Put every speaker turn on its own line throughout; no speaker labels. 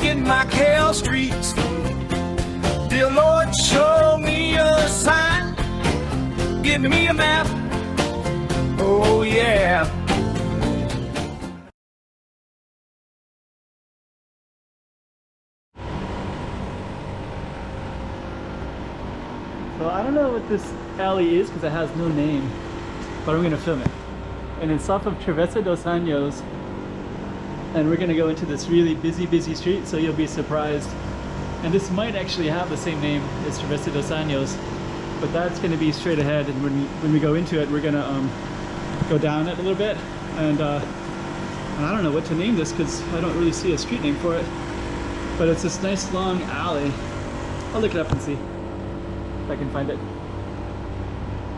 Walking Macau Streets. Dear Lord, show me a sign. Give me a map. Oh yeah.
So I don't know what this alley is because it has no name, but I'm gonna film it. And it's off of Travessa dos Anjos, and we're gonna go into this really busy street, so you'll be surprised. And this might actually have the same name as Travessa dos Anjos, but that's gonna be straight ahead. And when we go into it, we're gonna go down it a little bit, and I don't know what to name this because I don't really see a street name for it. But it's this nice long alley. I'll look it up and see if I can find it.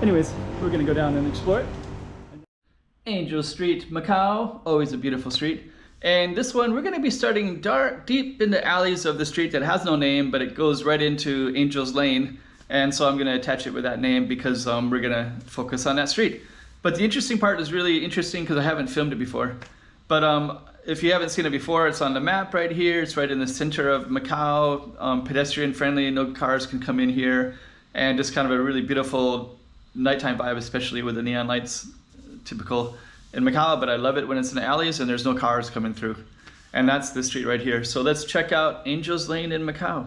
Anyways, we're gonna go down and explore it. Angel Street, Macau, always a beautiful street. And this one, we're gonna be starting deep in the alleys of the street that has no name, but it goes right into Angel's Lane. And so I'm gonna attach it with that name because we're gonna focus on that street. But the interesting part is really interesting because I haven't filmed it before. But if you haven't seen it before, it's on the map right here. It's right in the center of Macau, pedestrian friendly, no cars can come in here. And just kind of a really beautiful nighttime vibe, especially with the neon lights, typical in Macau, but I love it when it's in the alleys and there's no cars coming through. And that's the street right here. So let's check out Angel's Lane in Macau.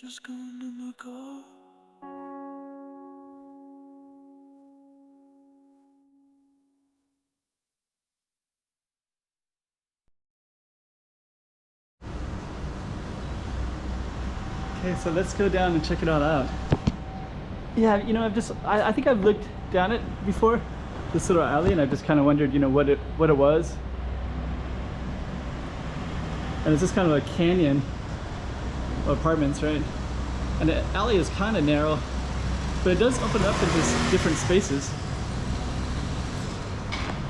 just gonna Macau.
Okay, so let's go down and check it all out. Yeah, you know, I think I've looked down it before, this little alley, and I've just kind of wondered, you know, what it was. And it's just kind of a canyon of apartments, right? And the alley is kind of narrow, but it does open up into different spaces.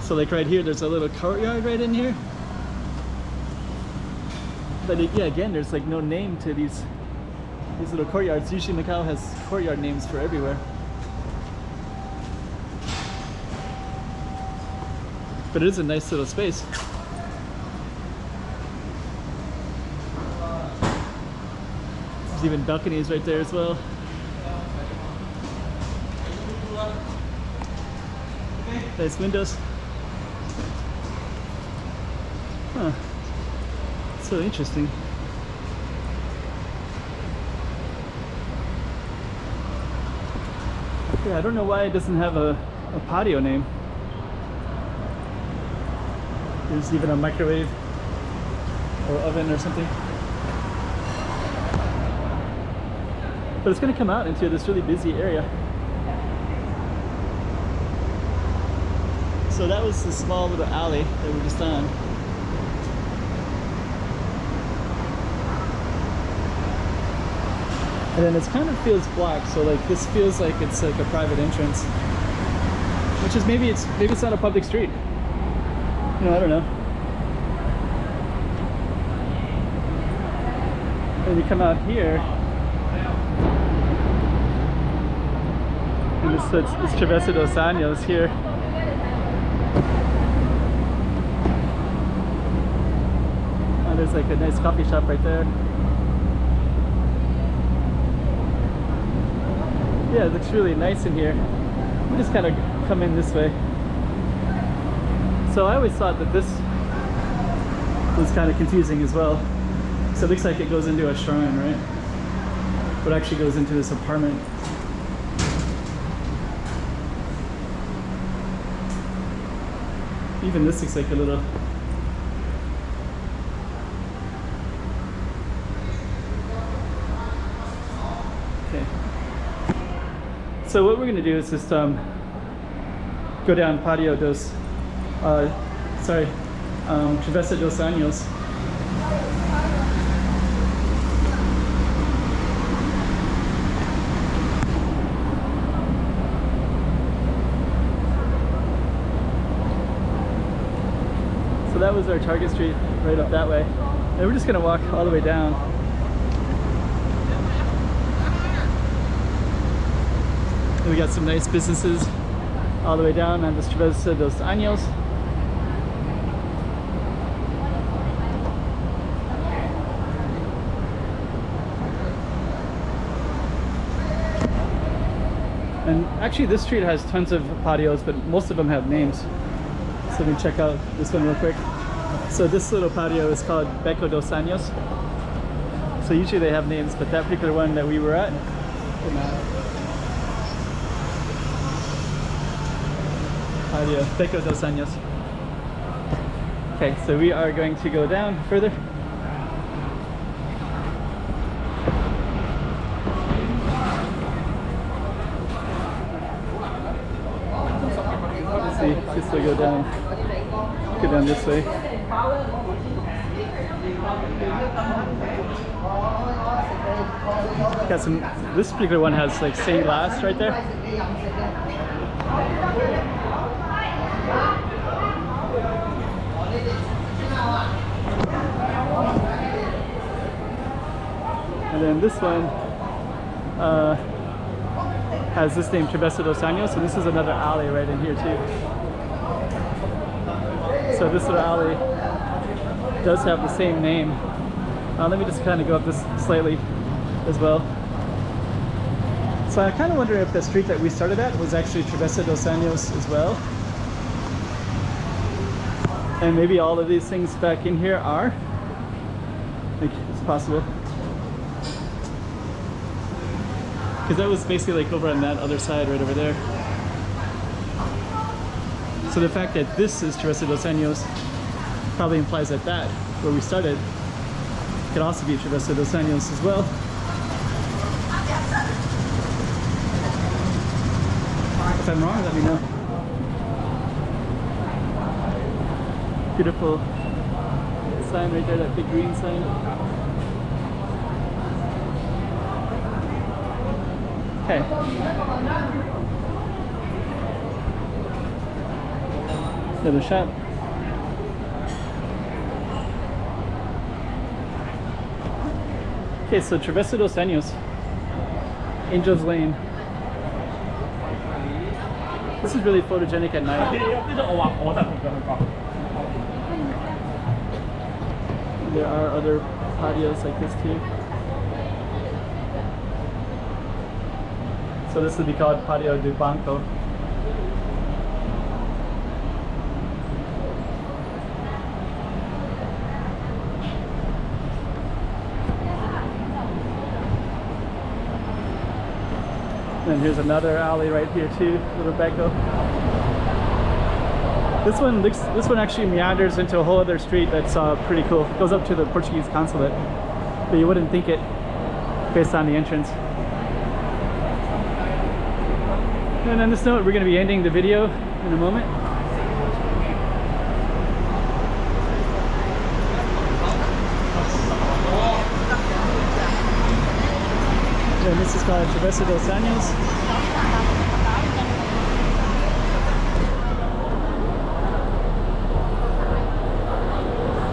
So like right here, there's a little courtyard right in here. But yeah, again, there's like no name to these little courtyards. Usually Macau has courtyard names for everywhere. But it is a nice little space. There's even balconies right there as well. Nice windows. Huh. So interesting. Yeah, I don't know why it doesn't have a patio name. There's even a microwave or oven or something. But it's going to come out into this really busy area. So that was the small little alley that we're just on. And then it kind of feels black, so like this feels like it's like a private entrance, which is maybe it's not a public street. You know, I don't know. And you come out here, and it's Travessa dos Anjos here. Oh, there's like a nice coffee shop right there. Yeah, it looks really nice in here. We just kind of come in this way. So I always thought that this was kind of confusing as well. So it looks like it goes into a shrine, right? But actually goes into this apartment. Even this looks like a little... Okay. So what we're going to do is just go down Patio dos, Travessa dos Anjos. So that was our target street right up that way. And we're just going to walk all the way down. And we got some nice businesses all the way down on this Travessa dos Anjos. And actually this street has tons of patios, but most of them have names. So let me check out this one real quick. So this little patio is called Beco dos Anjos. So usually they have names, but that particular one that we were at, patio Beco dos Anjos. Okay, so we are going to go down further. Let's see, this will go down this way. Got some, this particular one has like stained glass right there. And then this one has this name, Travessa dos Anjos, so this is another alley right in here too. So this little alley does have the same name. Let me just kind of go up this slightly as well. So I kind of wonder if the street that we started at was actually Travessa dos Anjos as well. And maybe all of these things back in here are. I think it's possible. Because that was basically like over on that other side, right over there. So the fact that this is Travessa dos Anjos probably implies that where we started, could also be Travessa dos Anjos as well. If I'm wrong, let me know. Beautiful sign right there, that big green sign. Okay. Another shop. Okay, so Travessa dos Anjos, Angel's Lane. This is really photogenic at night. There are other patios like this too. So this would be called Patio de Banco. And here's another alley right here too, little Becco. This one actually meanders into a whole other street that's pretty cool. It goes up to the Portuguese consulate, but you wouldn't think it based on the entrance. And on this note, we're going to be ending the video in a moment. And this is called Travessa dos Anjos.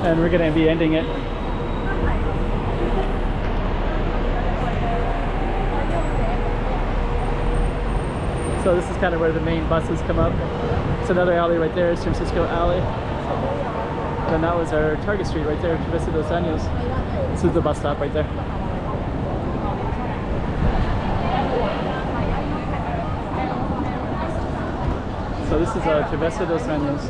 And we're going to be ending it. So this is kind of where the main buses come up. It's another alley right there, San Francisco Alley. And then that was our Target Street right there, Travessa dos Anjos. This is the bus stop right there. So this is Travessa dos Anjos.